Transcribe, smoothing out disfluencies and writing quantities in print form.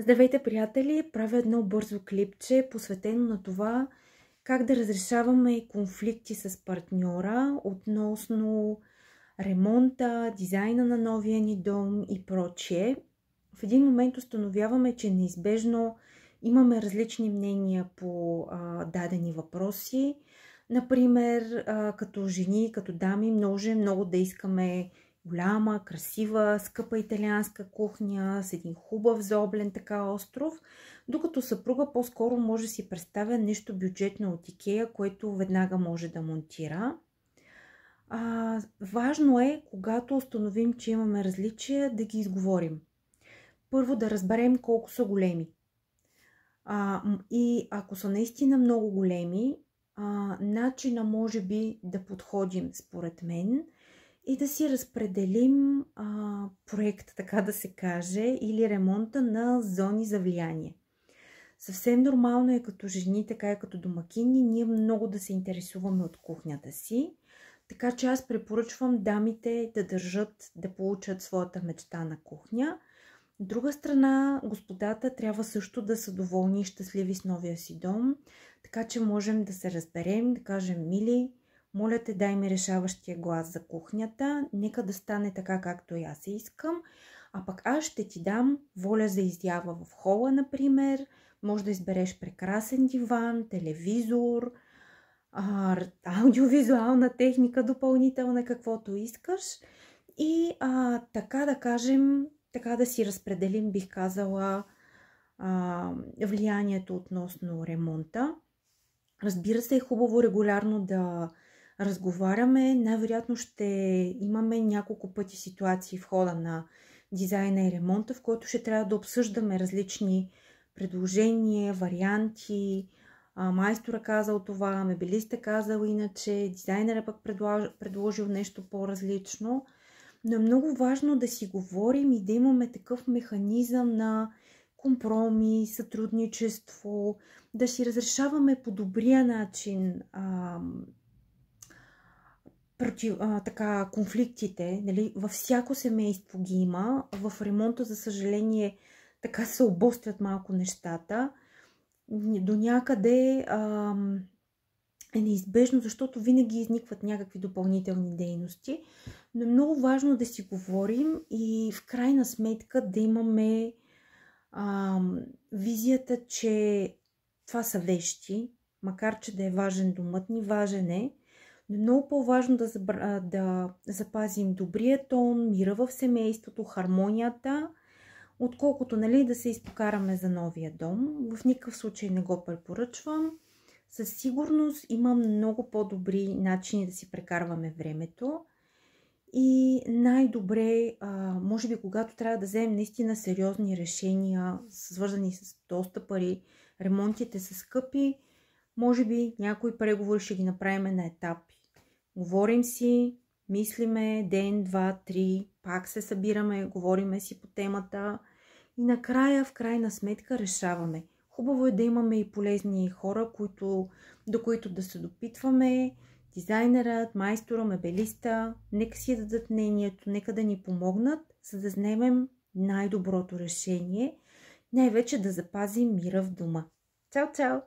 Здравейте, приятели! Правя едно бързо клипче, посветено на това как да разрешаваме конфликти с партньора относно ремонта, дизайна на новия ни дом и прочие. В един момент установяваме, че неизбежно имаме различни мнения по дадени въпроси. Например, като жени, като дами, може много да искаме голяма, красива, скъпа италианска кухня с един хубав зоблен така остров, докато съпруга по-скоро може да си представя нещо бюджетно от Икея, което веднага може да монтира. Важно е, когато установим, че имаме различия, да ги изговорим. Първо да разберем колко са големи. И ако са наистина много големи, начина може би да подходим според мен и да си разпределим проекта, така да се каже, или ремонта на зони за влияние. Съвсем нормално е като жени, така и като домакини, ние много да се интересуваме от кухнята си. Така че аз препоръчвам дамите да държат да получат своята мечта на кухня. От друга страна, господата трябва също да са доволни и щастливи с новия си дом, така че можем да се разберем, да кажем: мили, моля те, дай ми решаващия глас за кухнята, нека да стане така, както и аз искам, а пък аз ще ти дам воля за изява в хола, например. Може да избереш прекрасен диван, телевизор, аудиовизуална техника, допълнителна, каквото искаш. И така да кажем, така да си разпределим, бих казала, влиянието относно ремонта. Разбира се, е хубаво регулярно да разговаряме. Най-вероятно ще имаме няколко пъти ситуации в хода на дизайна и ремонта, в който ще трябва да обсъждаме различни предложения, варианти. Майстора казал това, мебелиста казал иначе, дизайнера пък предложил нещо по-различно. Но е много важно да си говорим и да имаме такъв механизъм на компромис, сътрудничество, да си разрешаваме по добрия начин конфликтите. Нали? Във всяко семейство ги има. В ремонта, за съжаление, така се обострят малко нещата. До някъде е неизбежно, защото винаги изникват някакви допълнителни дейности. Но е много важно да си говорим и в крайна сметка да имаме визията, че това са вещи, макар че да е важен домът ни, важен е, но е много по-важно да запазим добрия тон, мира в семейството, хармонията, отколкото, нали, да се изпокараме за новия дом. В никакъв случай не го препоръчвам. Със сигурност има много по-добри начини да си прекарваме времето. И най-добре, може би, когато трябва да вземем наистина сериозни решения, свързани с доста пари, ремонтите са скъпи, може би някои преговори ще ги направим на етапи. Говорим си, мислиме ден, два, три, пак се събираме, говориме си по темата и накрая, в крайна сметка, решаваме. Хубаво е да имаме и полезни хора, до които да се допитваме. Дизайнерът, майстора, мебелиста, нека си дадат мнението, нека да ни помогнат, за да вземем най-доброто решение, най-вече да запазим мира в дома. Чао, чао!